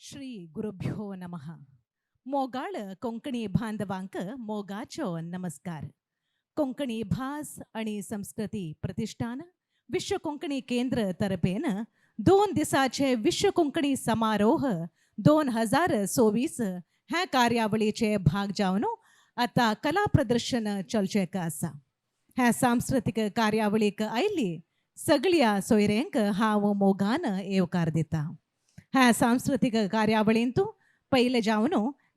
श्री गुरुभ्यो नमः. मोगाळ कोंकणी बांधवांक मोगाचो नमस्कार. कोंकणी भास आणि संस्कृती प्रतिष्ठान विश्व कोंकणी केंद्र तर्फेन 2 दिसाचे विश्व कोंकणी समारोह 2024 ह्या कार्यावळीचे भाग जावन आता कला प्रदर्शन चलचेक आसा. ह्या सांस्कृतिक कार्यावळीक आयली सगळ्या सोयऱ्यांक हांव मोगान येवकार दिता. ह्या सांस्कृतिक कार्यावळींतू पहिले जावन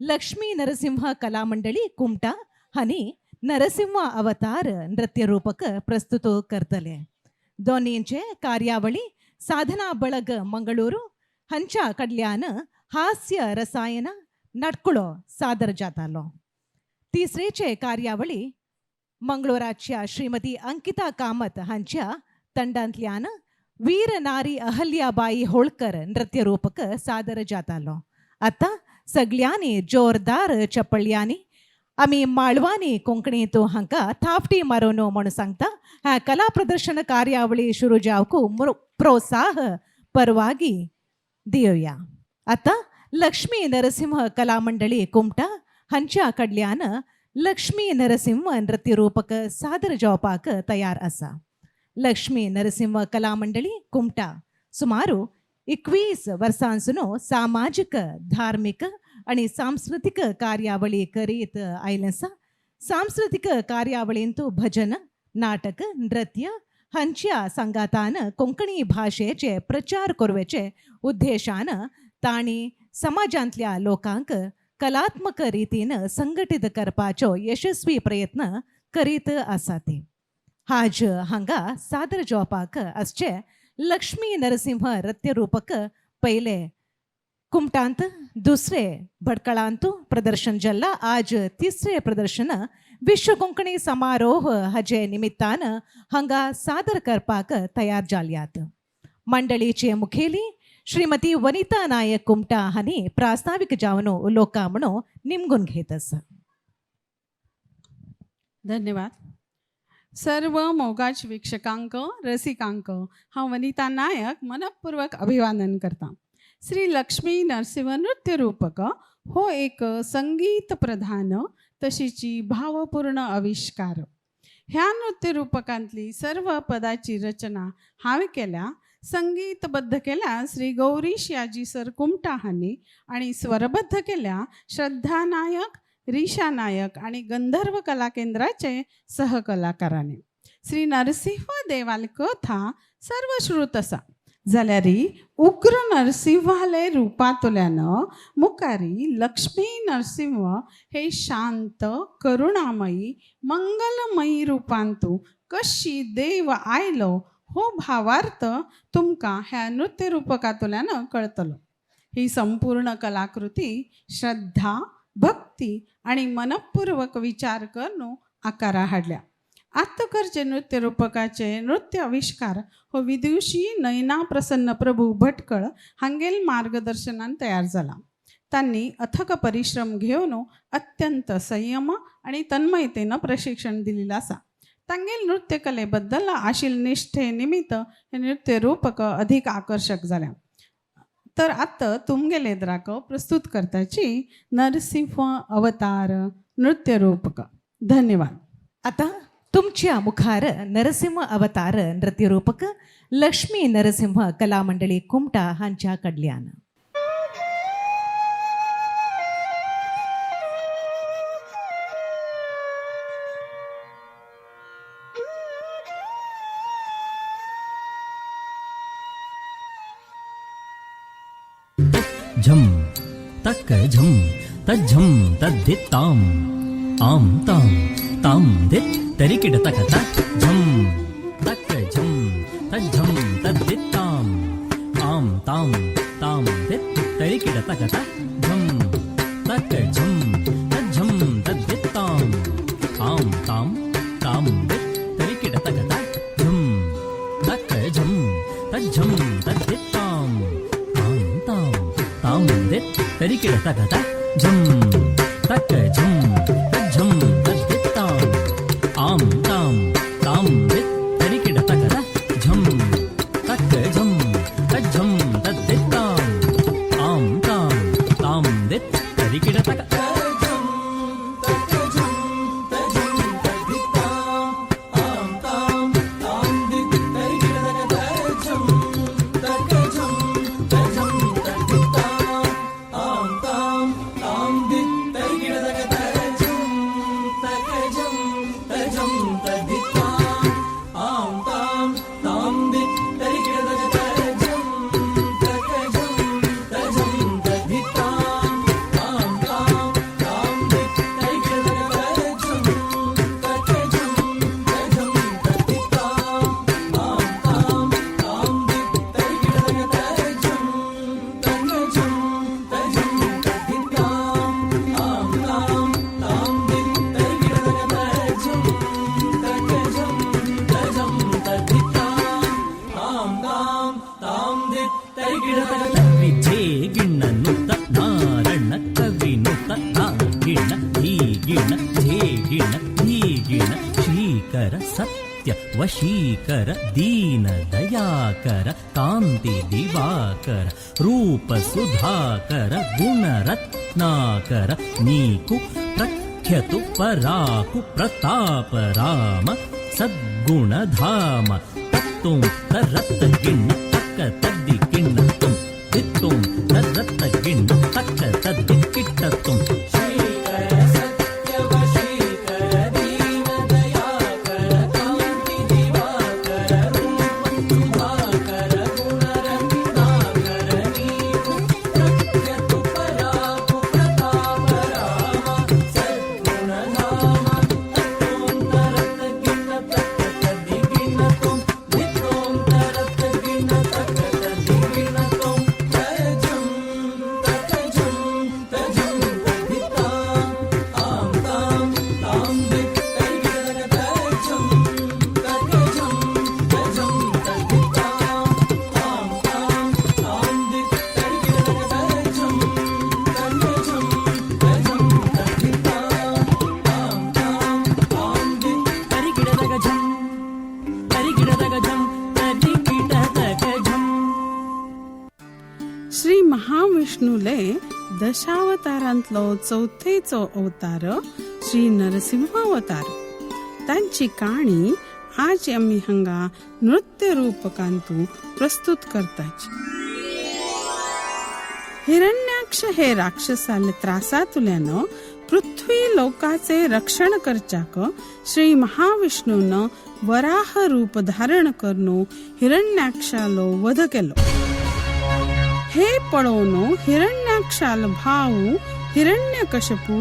लक्ष्मी नरसिंह कला मंडळी कुमटा हानी नरसिंह अवतार नृत्य रूपक प्रस्तुत करतले. दोन्हींचे कार्यावळी साधना ಬಳಗ मंगळूरू हंच्या कडल्यान हास्य रसायन नाटकुळो सादर जातालो. तिसरेचे कार्यावळी मंगळूराच्या श्रीमती अंकिता कामत हांच्या तंडांतल्यान वीर नारी अहल्याबाई होळकर नृत्य रूपक सादर जातालो. आता सगळ्यांनी जोरदार चपळ्यांनी आम्ही माळवानी कोंकणीतू हांका थापटी मारून म्हणून सांगता ह्या कला प्रदर्शन कार्यावळी सुरू जावकू प्रोत्साह परवागी दिवया. आता लक्ष्मी नरसिंह कला मंडळी कुमटा हांच्या कडल्यान लक्ष्मी नरसिंह नृत्य रूपक सादर जावपाक तयार आसा. लक्ष्मी नरसिंह कला मंडळी कुमटा सुमारू 21 वर्सांसून सामाजिक धार्मिक आणि सांस्कृतिक कार्यावळी करीत आयलेसा. सांस्कृतिक कार्यावळींतू भजन नाटक नृत्य हांच्या संगातान कोंकणी भाषेचे प्रचार करवेचे उद्देशान ताणी समाजांतल्या लोकांक कलात्मक रितीन संघटित करपाचो यशस्वी प्रयत्न करीत आसात. आज हांगा सादर जावपाक आसचे लक्ष्मी नरसिंह नृत्य रूपक पहिले कुमटांत दुसरे भटकळांतू प्रदर्शन जल्ला. आज तिसरे प्रदर्शन विश्व कोंकणी समारोह हाजे निमित्तान हांगा सादर करपाक तयार जाल्यात. मंडळीचे मुखेली श्रीमती वनिता नायक कुमटा हांनी प्रास्ताविक जावन उलोवका म्हणून निमगून घेत आसा. धन्यवाद. सर्व मोगाच वीक्षकांक रसिकांक हांव वनिता नायक मनपूर्वक अभिवादन करता. श्री लक्ष्मी नरसिंह नृत्य रूपक हो एक संगीत प्रधान तशीची भावपूर्ण आविष्कार. ह्या नृत्य रूपकांतली सर्व पदाची रचना हांवें केल्या, संगीतबद्ध केल्या श्री गौरीश याजी सर कुमटा हांनी आणि स्वरबद्ध केल्या श्रद्धा नायक, रिशा नायक आणि गंधर्व कला केंद्राचे सहकलाकारांनी. श्री नरसिंह देवाल कथा सर्व श्रुत आसा जाल्यारी उग्र नरसिंहाले रुपांतल्यान मुखारी लक्ष्मी नरसिंह हे शांत करुणामयी मंगलमयी रूपांतू कशी देव आयलो हो भावार्थ तुमकां ह्या नृत्य रूपकांतल्यान कळतलो. ही संपूर्ण कलाकृती श्रद्धा भक्ती आणि मनपूर्वक विचार करून आकारा हाडल्या. आत्तकरचे नृत्य रूपकाचे नृत्य आविष्कार हो विदुषी नयना प्रसन्न प्रभू भटकळ हांगेल मार्गदर्शनान तयार जाला. त्यांनी अथक परिश्रम घेऊन अत्यंत संयम आणि तन्मयतेनं प्रशिक्षण दिलेलं आसा. तांगेल नृत्य कलेबद्दल आशिल निष्ठे निमित्त हे नृत्य रूपक अधिक आकर्षक झाल्या. तर आता तुमगेले एदराक प्रस्तुत करताची नरसिंह अवतार नृत्य रूपक. धन्यवाद. आता तुमच्या मुखार नरसिंह अवतार नृत्य रूपक लक्ष्मी नरसिंह कला मंडळी कुमटा हांच्या कडल्यान झम तक झम तज्झम तद्धित्ताम आम ताम ताम दित् तरिकिड तक तक झम तक झम तज्झम तद्धित्ताम आम ताम ताम दित् तरिकिड तक तक झम तक झम तज्झम तद्धित्ताम आम ताम ताम दित् तरिकिड तक तक झम तक झम तज्झम तद्धित्ताम आम ताम ताम दित् तरिकिड तक तक झम तक झम तज्झम तद्धित्ताम आम ताम ताम दित् तरिकिड तक तक झम तक झम तज्झम तद्धित्ताम आम ताम वशीकर दीन दयाकर कांती दिवाकर रूप सुधाकर गुण रत्नाकर नीकु प्रख्यतु पराकु प्रताप राम सद्गुण धाम तत्तुं तरत गिण्ण तक्क तद्दि गिण्ण तुं तित्तुं तरत गिण्ण तक्क तद्दि किट्ट तुं श्री महाविष्णूले दशावतारांतलो चौथेचो अवतार श्री नरसिंह अवतार. तांची काणी आज आम्ही हांगा नृत्य रूपकांतू प्रस्तुत करताच. हिरण्याक्ष हे राक्षसाले त्रासातुल्यान पृथ्वी लोकाचे रक्षण करच्याक श्री महाविष्णून वराह रूप धारण करनो हिरण्याक्षालो वध केलो. हे पळोवन हिरण्याक्षाल भाऊ हिरण्यकशपू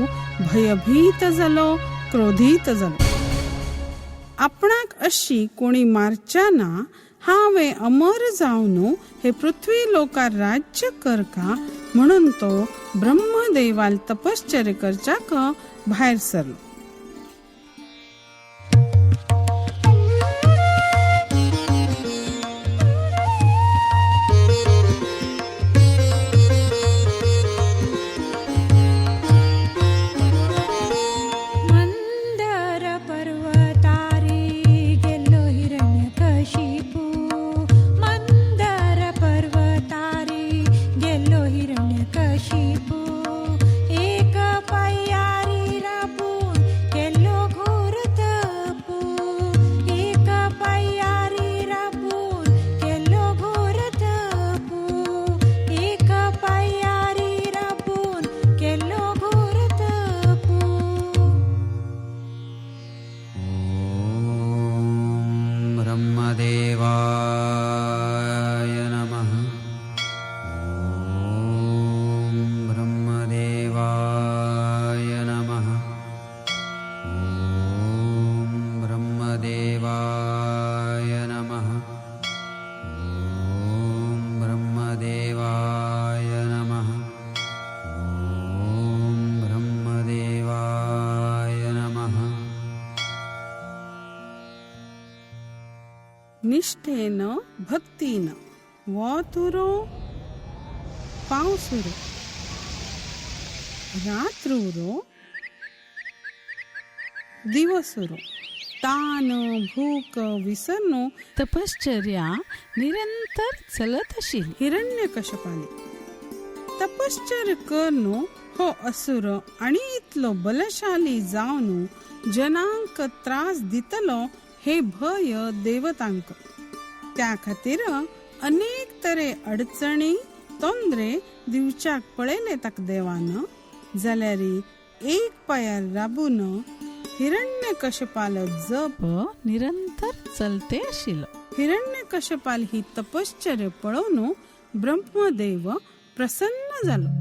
भयभीत जालो, क्रोधीत जालो. आपणाक अशी कोणी मारच्याना हावे अमर जावन हे पृथ्वी लोकार राज्य करका म्हणून तो ब्रह्मदेवाल तपश्चर्य करच्याक भायर सरलो. निष्ठेन भक्तीन वातुरो पावसुरो रात्रुरो दिवसुरो तान भूक विसरनो तपश्चर्या निरंतर चलत आशिल्ली. हिरण्यकश्यपाने तपश्चर्य करनो हो असुर आणि इतलो बलशाली जावन जनांक त्रास दितलो हे भय देवतांक. त्या खातीर अनेक तरे अडचणी तोंदरे दिवच्याक पळयले ताका देवान. जाल्यार एक पायार राबून हिरण्यकश्यपाल जप निरंतर चलते आशिल्लो. हिरण्यकश्यपाल ही तपश्चर्य पळोवन ब्रह्मदेव प्रसन्न जालो.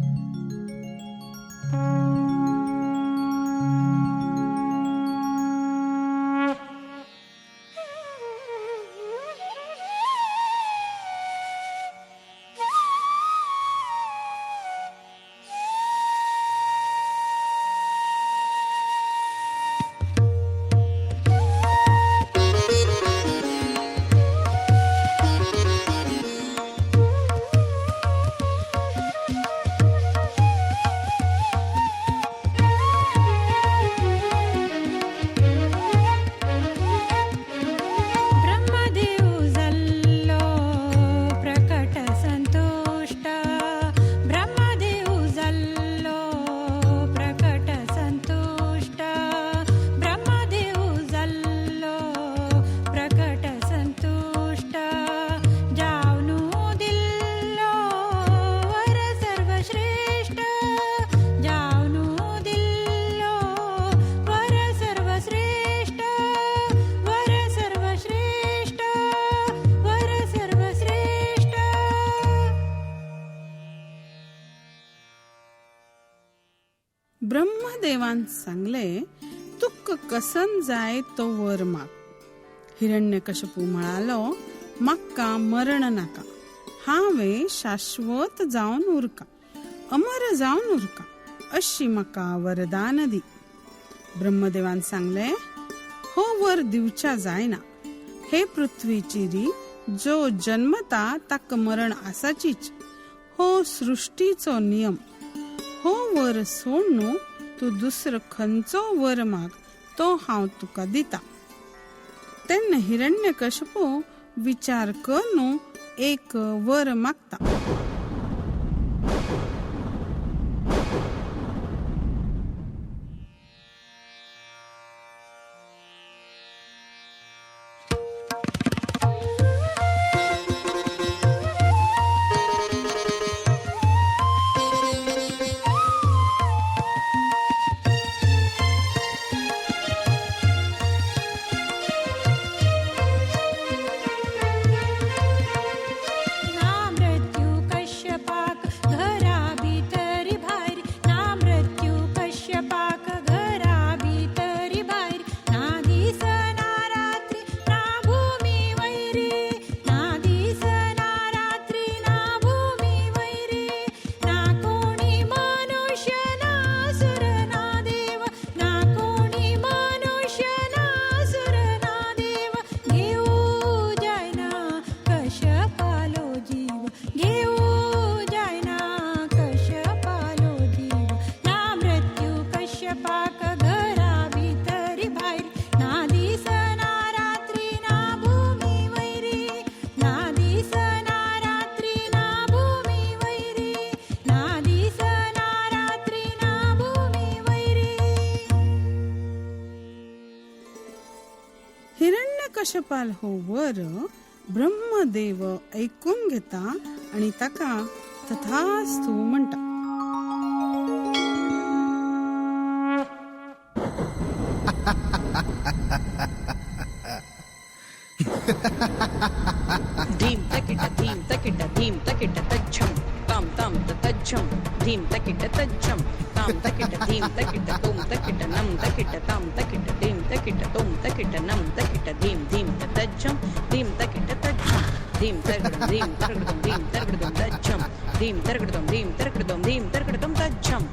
ब्रह्मदेवान सांगले, तुक कसन जाय तो वर माग. हिरण्यकश्यपू म्हणालो, मक्का मरण नाका, हावे शाश्वत जाऊन उरका, अमर जाऊन उरका, अशी मका वरदान दी. ब्रह्मदेवान सांगले, हो वर दिवच्या जायना. हे पृथ्वीची री, जो जन्मता ताक मरण आसाचीच. हो सृष्टीचो नियम. हो वर सोडणू तू दुसरं खंयचो वर माग, तो हांव तुका दिता. तेन्ना हिरण्यकश्यपू विचार करून एक वर मागता. हिरण्यकश्यपाल हो वर ब्रह्मदेव ऐकून घेता आणि ताका तथास्तु म्हणटा. धीम तकिट धीम तकिट धीम तकिट तच्छम ताम ताम तच्छम धीम तकिट तच्छम ताम तकिट धीम तकिट तुम तकिट नम तकिट ताम तकिट धीम तकिट तुम तकिट नम तकिट धीम धीम तच्छम धीम तकिट तच्छम धीम तरगडम धीम तरगडम धीम तरगडम तच्छम धीम तरगडम धीम तरगडम धीम तरगडम तच्छम.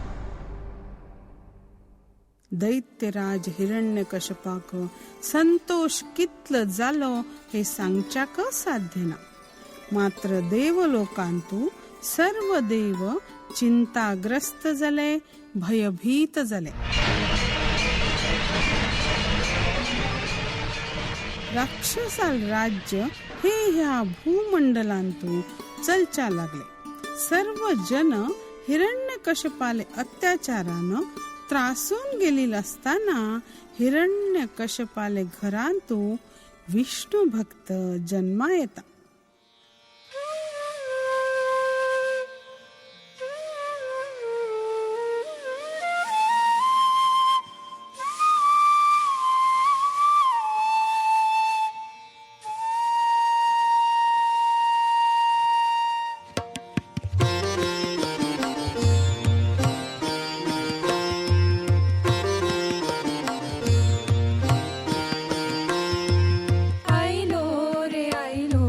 दैत्यराज हिरण्यकश्यपाक संतोष कितल जालो हे सांगच्याक साध्य ना. मात्र देवलोकांतू सर्व देव चिंताग्रस्त जाले, भयभीत जाले. राक्षसाल राज्य हे ह्या भूमंडलांतू चलच्या लागले. सर्व जन हिरण्यकश्यपाले अत्याचारानं त्रासून गेलेली असताना हिरण्यकश्यपाले घरांतू विष्णू भक्त जन्मा येता. आइलो रे आइलो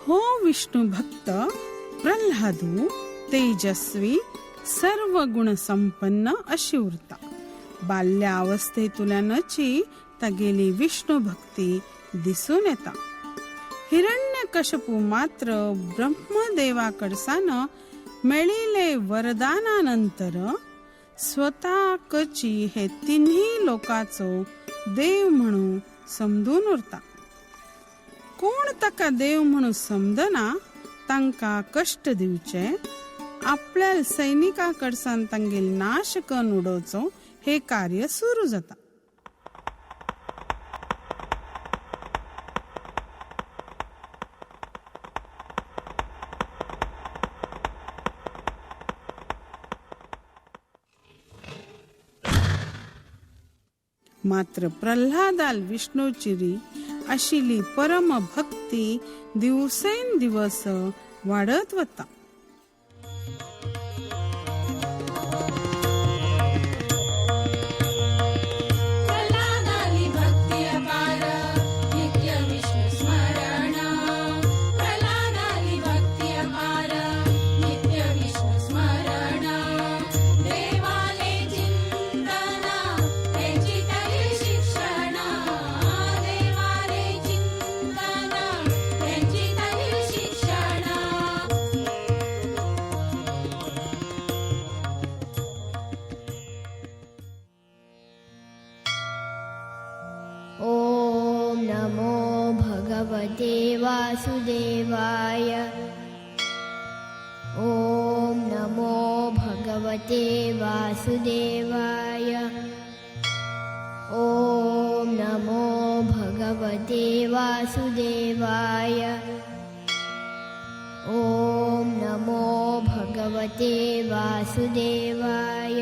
हो विष्णू भक्त प्रल्हादू तेजस्वी सर्व गुण संपन्न अशी उरता. बाल्यावस्थेतुल्यानची ता गेली विष्णू भक्ती दिसून येता. हिरण्यकशपू मात्र ब्रह्मदेवाकडसान मेळिले वरदानानंतर स्वतः कची हे तिन्ही लोकाचो देव म्हणून समजून उरता. कोण ताका देव म्हणून समजना तांका कष्ट दिवचे, आपल्या सैनिकाकडसान तांगेल नाश करून उडोवचो हे कार्य सुरू जाता. मात्र प्रल्हादाल विष्णूची आशिल्ली परम भक्ती दिवसेंदिवस वाढत वता. ॐ नमो भगवते वासुदेवाय. ॐ नमो भगवते वासुदेवाय. ॐ नमो भगवते वासुदेवाय. ॐ नमो भगवते वासुदेवाय.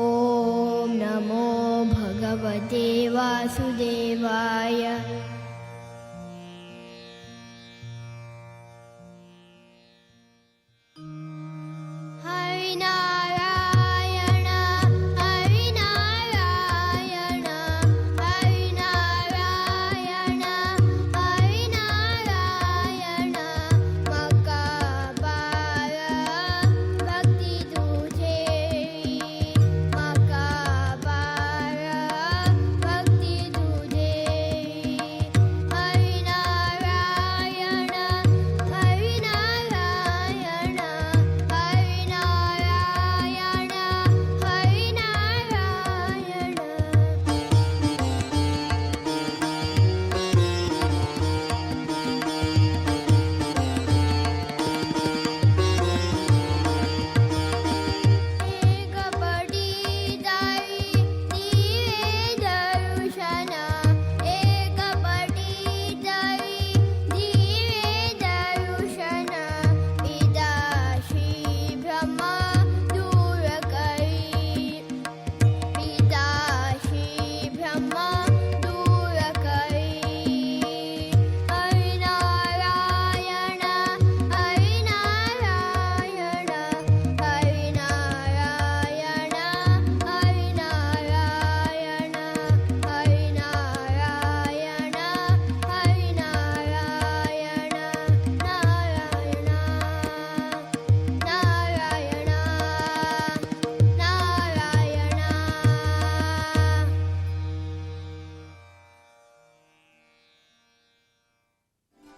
ॐ नमो भगवते वासुदेवाय. हरिनारायण हरिनारायण हरिनारायण हरिनारायण मकाबार भक्ति तुझे मकाबार भक्ति तुझे. हरिनारायण हरिनारायण हरिनारायण हरिनारायण. एक पडी जाई दिवे दर्शन. एक पडी जाई दिवे दर्शन. पिताशी भ्रम दूर करी. पिताशी भ्रम दूर करी. हरिनारायण हरिनारायण हरिनारायण हरिनारायण हरिनारायण हरिनारायण नारायण नारायण नारायण.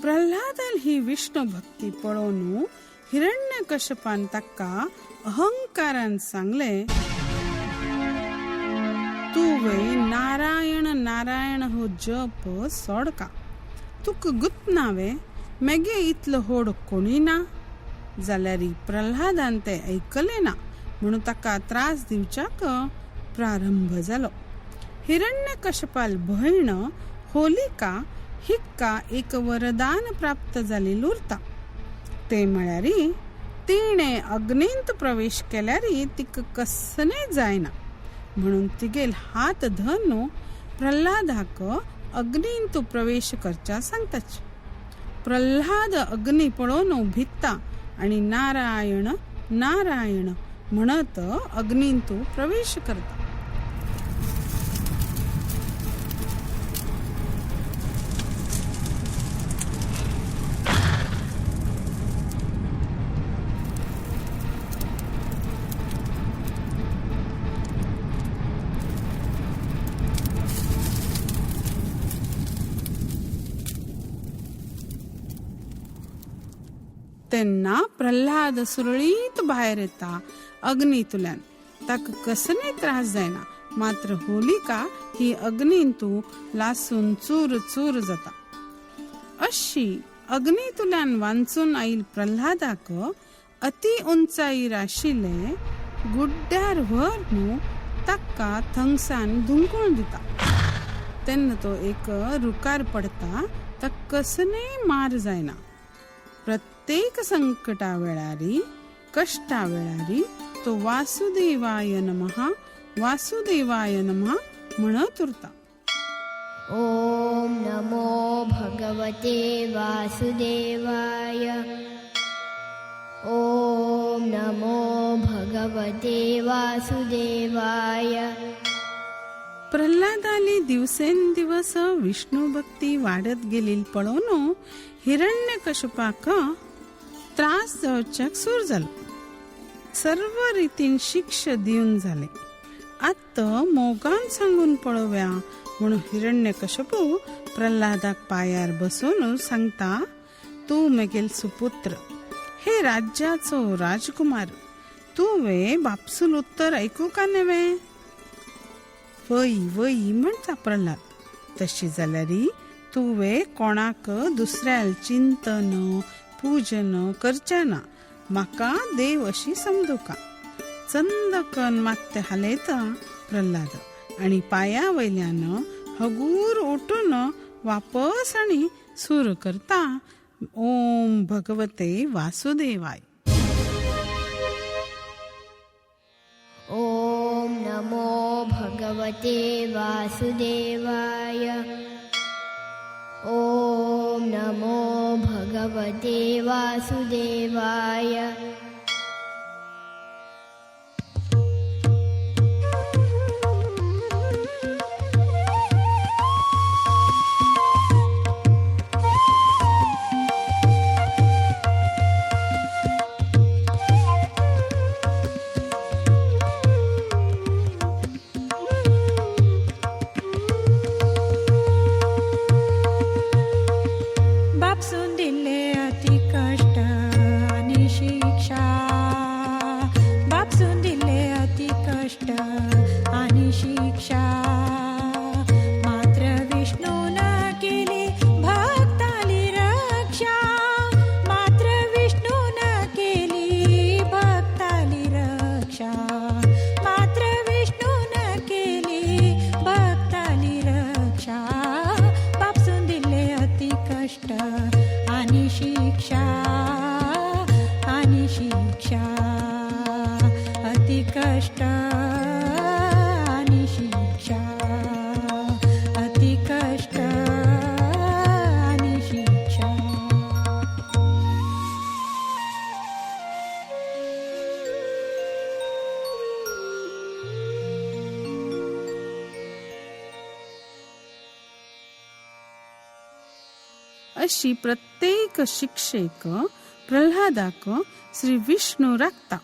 प्रल्हादाल ही विष्णू भक्ती पळोवन हिरण्यकश्यपान ताका अहंकारान सांगले, तुवे नारायण नारायण हो जप सोडका. तुक गुतनावे मेगे इतलो होड कोणी ना. जाल्यार प्रल्हादान ते ऐकले ना म्हणून ताका त्रास दिवच्याक प्रारंभ जालो. हिरण्यकश्यपाल भयण होलिका हिक्का एक वरदान प्राप्त जालेली उरता. ते म्हळ्यार तिणे अग्नींत प्रवेश केल्यार तिक कसने जायना म्हणून तिगेल हात धरून प्रल्हादाक अग्नींत प्रवेश करच्या सांगताच. प्रल्हाद अग्नी पळोवन भित्ता आणि नारायण नारायण म्हणत अग्नींत प्रवेश करता. तेन्ना प्रल्हाद सुरळीत भायर येता अग्नीतल्यान. ताका कसलेय त्रास जायना, मात्र होलिका ही अग्नींतू लासून चूर चूर जाता. अशी अग्नीतल्यान वांचून आईल प्रल्हादाक अति उंचायीर आशिल्ले गुड्ड्यार व्हर न्हू ताका थंगसान धुंकूळ दिता. तेन्ना तो एक रुकार पडता. ताका कसलेय मार जायना. प्रत्येक संकटा वेळारी, कष्टा वेळारी तो वासुदेवाय नमः वासुदेवाय नमः म्हणत उरता. ॐ नमो भगवते वासुदेवाय. ॐ नमो भगवते वासुदेवाय. प्रल्हादाली दिवसेंदिवस विष्णू भक्ती वाढत गेली पळोवन हिरण्यकशिपाक त्रास जावच्याक सूर जालो. सर्व रितीन शिक्ष दिवन जाले. आत्ता मोगान सांगून पळोव्या म्हणून हिरण्यकशिपू प्रल्हादाक पायार बसून सांगता, तू मगेल सुपुत्र, हे राज्याचो राजकुमार, तुवे बापसूल उत्तर ऐकू का नवे? वई वई म्हणता प्रल्हाद. तशी जाल्यारी तुवे कोणाक दुसऱ्याल चिंतन पूजन करचेना. म्हाका देव अशी समजूका. चंदकन मात्ते हालयता प्रल्हाद आणि पाया वयल्यान हगूर उठून वापस आणि सूर करता, ओम भगवते वासुदेवाय. ॐ नमो भगवते वासुदेवाय. ॐ नमो भगवते वासुदेवाय. बापसून दिले अति कष्ट आणि शिक्षा. बापसून दिले अति कष्ट आणि शिक्षा. मात्र विष्णून केली भक्ताली रक्षा. मात्र विष्णून केली भक्ताली रक्षा. मात्र विष्णून केली भक्ताली रक्षा. बापसून दिले अति कष्ट आणि शिक्षा. आणि शिक्षा. अति कष्ट आणि शिक्षा. अति कष्ट आणि शिक्षा. अशी प्रत्येक शिक्षेक प्रल्हादाक श्री विष्णू राखता.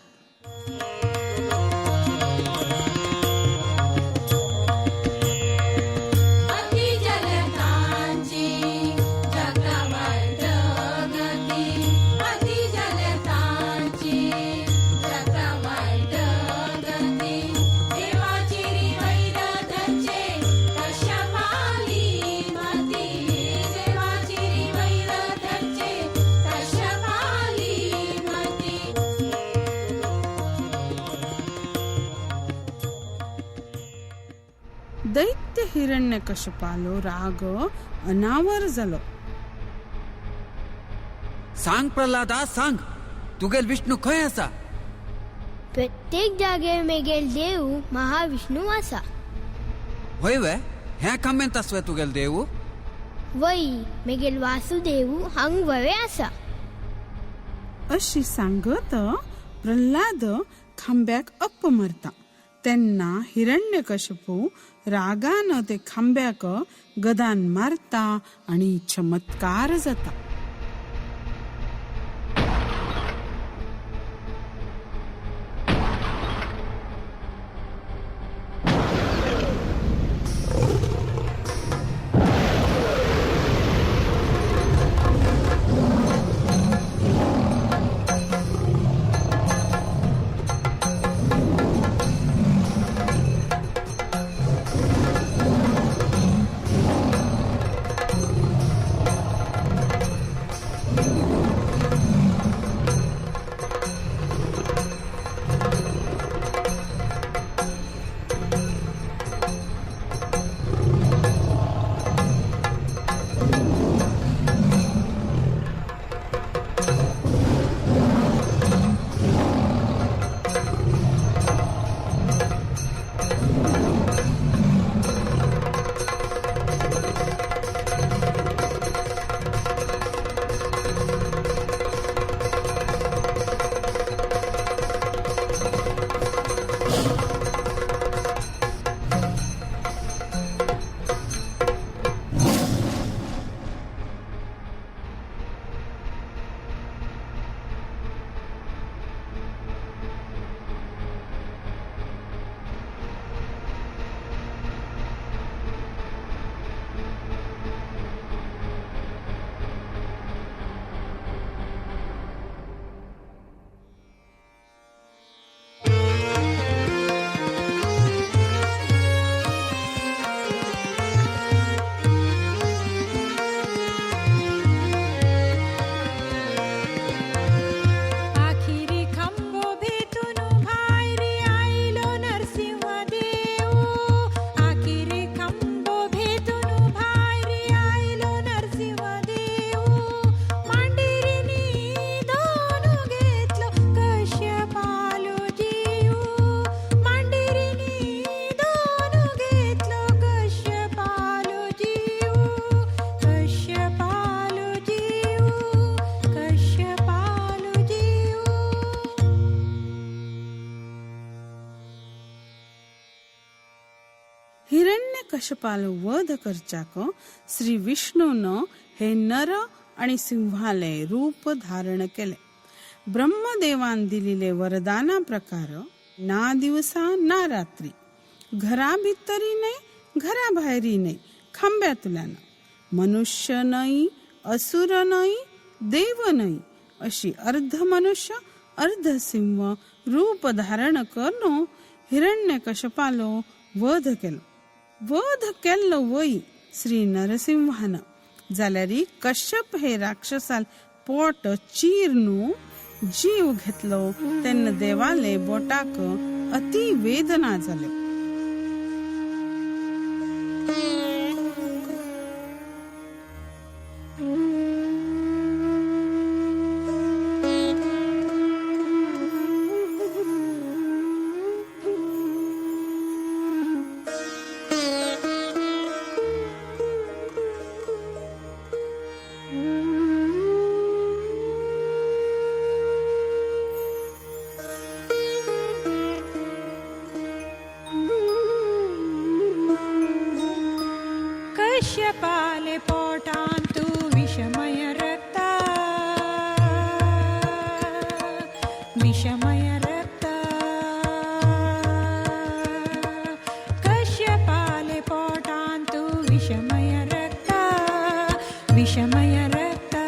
दैत्य हिरण्यकशिपालो राग अनावर जालो. सांग प्रल्हादा सांग, तुगेल विष्णू खंय आसा? प्रत्येक जागेर मेगेल देव महाविष्णू आसा. होय वे, हे खांबेंत आसवे तुगेल देव? वय मेगेल वासुदेव हांग ववे आसा. अशी सांगत प्रल्हाद खांब्याक अप्प मारता. तेन्ना हिरण्यकशिपू रागान ते खांब्याक गदान मारता आणि चमत्कार जाता. हिरण्यकश्यपाल वध करच्याक श्री विष्णून हे नर आणि सिंहाले रूप धारण केले. ब्रह्मदेवान दिलेले वरदाना प्रकार ना दिवसा ना रात्री, घरा भितरी नाही घरा बाहेरी नाही, खांब्यातल्यानं, मनुष्य नाही असुर नाही देव नाही अशी अर्ध मनुष्य अर्ध सिंह रूप धारण करून हिरण्यकश्यपालो वध केलो वई श्री नरसिंहान. जाल्यारी कश्यप हे राक्षसाल पोट चीरनु जीव घेतलो तेन्ना देवाले बोटाक अति वेदना जाल्यो. कश्यपाले पोटांतु विषमय रक्ता, विषमय रक्ता. कश्यपाले पोटांतु विषमय रक्ता, विषमय रक्ता.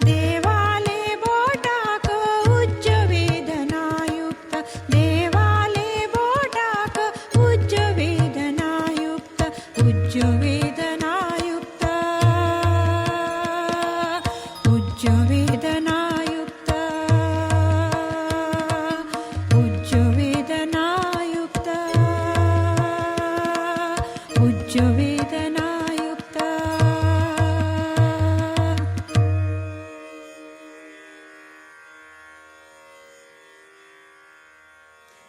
देवाले बोटाक उच्च वेदनायुक्त, देवाले बोटाक उच्च वेदनायुक्त, उच्च वेदनायुक्त, उच्च वेदनायुक्त, उच्च वेदनायुक्त, उच्च वेदनायुक्त.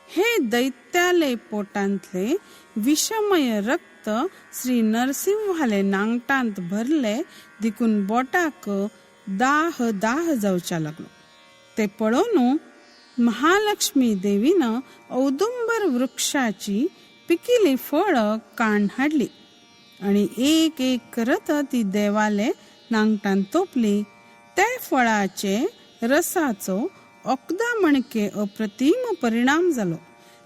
हे दैत्याले पोटांतले विषमय रक्त श्री नरसिंहाले नांगटांत भरले देखून बोटाक दाह जावच्या लागलो. ते पळोवन महालक्ष्मी देवीन औदुंबर वृक्षाची पिकिली फळ काण हाडली आणि एक एक करत ती देवाले नांगटांत तोपली. ते फळाचे रसाचो ओकदा मणके अप्रतिम परिणाम जालो.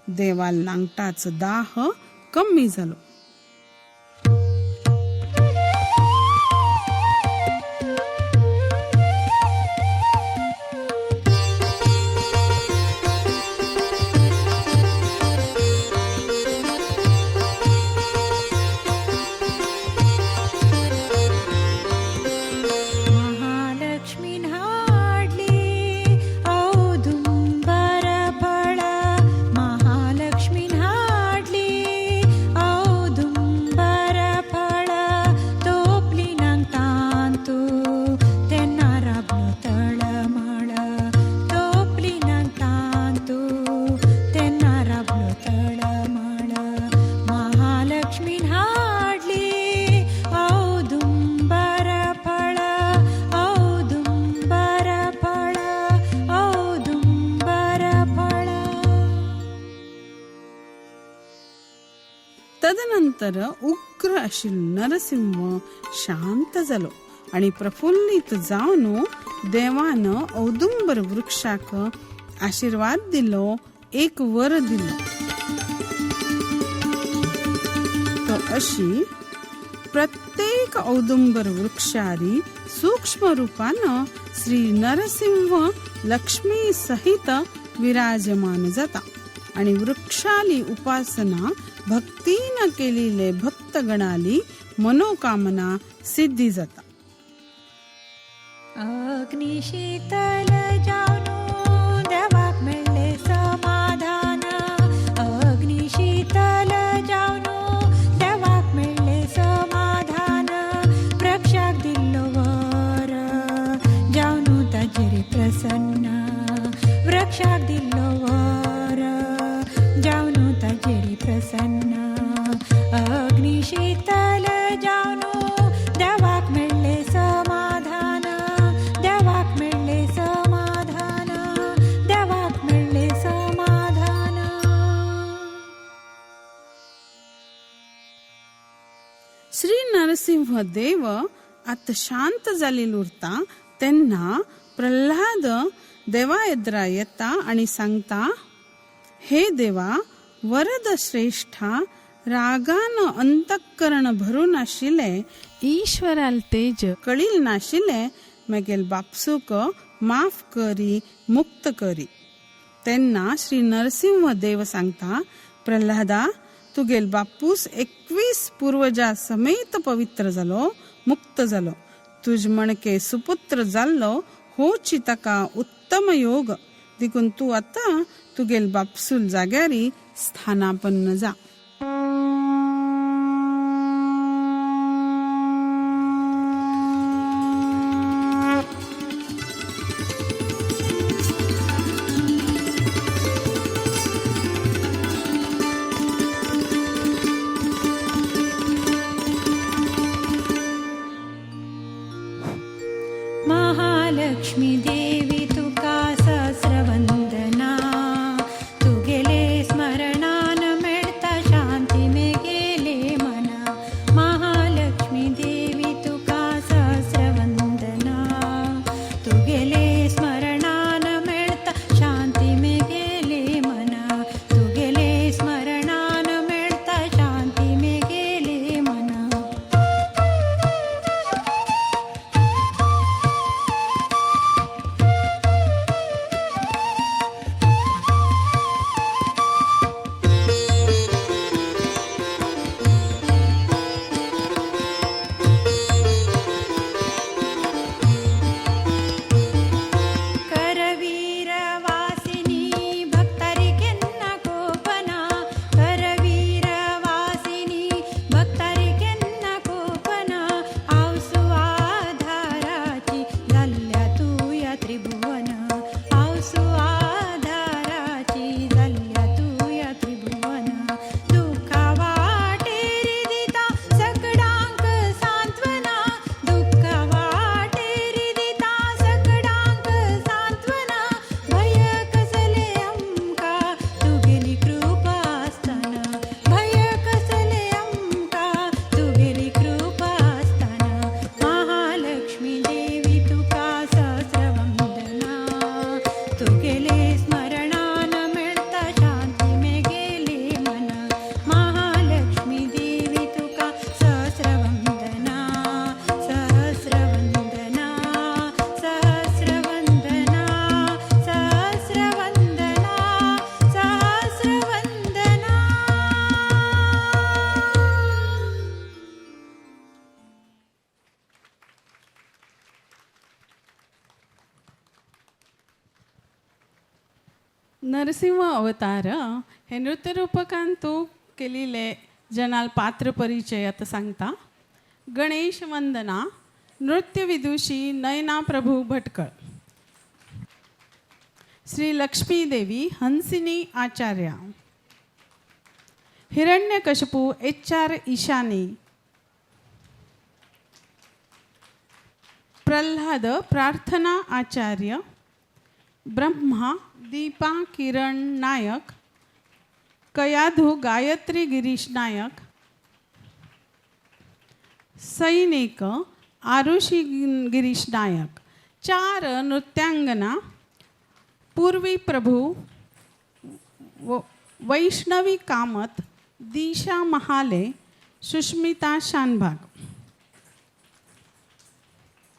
देवाल नांगटाचो दाह कमी जालो. महालक्ष्मीन हाडली औदुंबर फळ, महालक्ष्मीन हाडली औदुंबर फळ. तोपली नांगटांतू तेन्ना राबलो तळमळ, तोपली नांगटांतू तेन्ना राबलो तळमळ. महालक्ष्मीन हाडली औदुंबर फळ, औदुंबर फळ, औदुंबर फळ. तदनंतर उग्र आशिल्लो नरसिंह शांत जालो आणि प्रफुल्लित जावन देवान औदुंबर वृक्षाक आशीर्वाद दिलो, एक वर दिलो. तो अशी प्रत्येक औदुंबर वृक्षारी सूक्ष्म रूपान श्री नरसिंह लक्ष्मी सहित विराजमान जाता आणि वृक्षाली उपासना भक्तीन केलेले भक्तगणाली मनोकामना सिद्धी जाता. अग्निशीतल जावनो देवाक मेळ्ळे समाधान, अग्निशीतल जावनो देवाक मेळ्ळे समाधान. वृक्षाक दिल्लो वर जावनो ताजेर प्रसन्न, वृक्षाक दिल्लो वर जावनो ताजेर प्रसन्न. अग्निशीतल जावनो देवाक मेळ्ळे समाधान, देवाक मेळ्ळे समाधान. नरसिंह देव आत शांत जालेल उरता तेन्ना प्रल्हाद देवा येद्रा येता आणि सांगता, हे देवा वरद श्रेष्ठा, रागान अंतःकरण भरून आशिले ईश्वराल तेज कळील नाशिले मगेल बापसूक माफ करी मुक्त करी. तेन्ना श्री नरसिंह देव सांगता, प्रल्हादा तुगेल बापूस 21 पूर्वजा समेत पवित्र जालो, मुक्त जालो. तुझ मणके सुपुत्र जाल्लो, होची ताका उत्तम योग. देखून तू आता तुगेल बापसूल जाग्यारी स्थानापन्न जा. महालक्ष्मी देवी तुका सहस्रवंदना, तू गेले स्मरणान मिळता शांती मे गेले मना. महालक्ष्मी देवी तुका सहस्रवंदना, तू गेले स्मरणान मिळता शांती मे गेले मना. तू गेले स्मरणान मिळता शांती मे गेले मना. करवीर वासिनी भक्तरिकेन्न कोपना, करवीर वासिनी भक्तरिकेन्न कोपना. औसु आधाराची झाल्या तुया त्रिभुवन, औसु आधाराची झाल्या तुया त्रिभुवन. दुःखा वाटेरी दिता सकडांक सांत्वना, दुःखा वाटेरी दिता सकडांक सांत्वना. भय कसले आमका तुगेली कृपा असताना, भय कसले आमका तुगेली कृपा असताना. महालक्ष्मी देवी तुका सहस्रवंदना, तू गेले स्मरणान मिळता शांती मे गेले मना. महालक्ष्मी देवी तुका सहस्रवंदना, सहस्रवंदना, सहस्रवंदना, सहस्रवंदना, सहस्रवंदना. नरसिंह अवतार हे नृत्यरूपकान तू केलेले जनाल पात्र परिचय आता सांगता. गणेश वंदना नृत्य विदुषी नयना प्रभू भटकळ. श्री लक्ष्मी देवी हंसिनी आचार्य. हिरण्यकशिपू HR ईशानी. प्रल्हाद प्रार्थना आचार्य. ब्रह्मा दीपा किरण नायक. कयाधू गायत्री गिरीश नायक. सैनिक आरुषी गिरीश नायक. 4 नृत्यांगना. पूर्वी प्रभू वैष्णवी कामत. दिशा महाले. सुष्मिता शानभाग.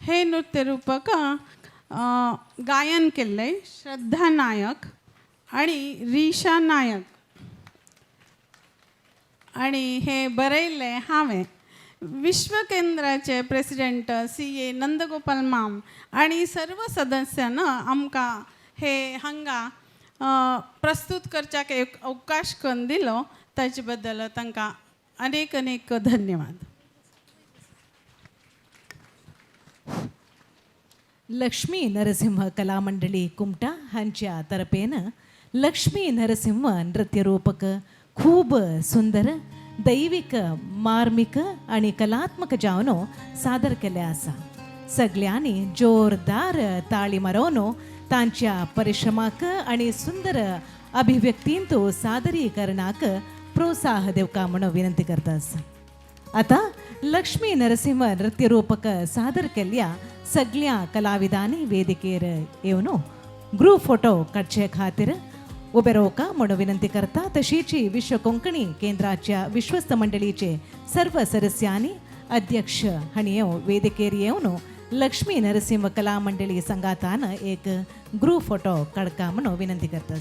हे नृत्यरूपक गायन केले श्रद्धा नायक आणि रीशा नायक. आणि हे बरयले हांवें. विश्व केंद्राचे प्रेसिडेंट CA नंदगोपाल माम आणि सर्व सदस्यांना आमकां हे हांगा प्रस्तुत करच्याक एक अवकाश करून दिलो ताचे बद्दल तांकां अनेक अनेक धन्यवाद. लक्ष्मी नरसिंह कला मंडळी कुमटा हांच्या तर्फेन लक्ष्मी नरसिंह नृत्यरूपक खूब सुंदर दैविक मार्मिक आणि कलात्मक जावनो सादर केले आसा. सगळ्यांनी जोरदार ताळी मारोवन तांच्या परिश्रमाक आणि सुंदर अभिव्यक्तींतो सादरीकरणाक प्रोत्साह देवका म्हणून विनंती करता. आता लक्ष्मी नरसिंह नृत्य रूपक सादर केल्ल्या सगळ्या कलाविदांनी वेदिकेर येवन ग्रुप फोटो काडचे खातीर उबे रावका म्हणून विनंती करता. तशीची विश्व कोंकणी केंद्राच्या विश्वस्त मंडळीचे सर्व सदस्यांनी अध्यक्ष हांणी येवन वेदिकेर येवन लक्ष्मी नरसिंह कला मंडळी संघातान एक ग्रुप फोटो काडका म्हणून विनंती करता.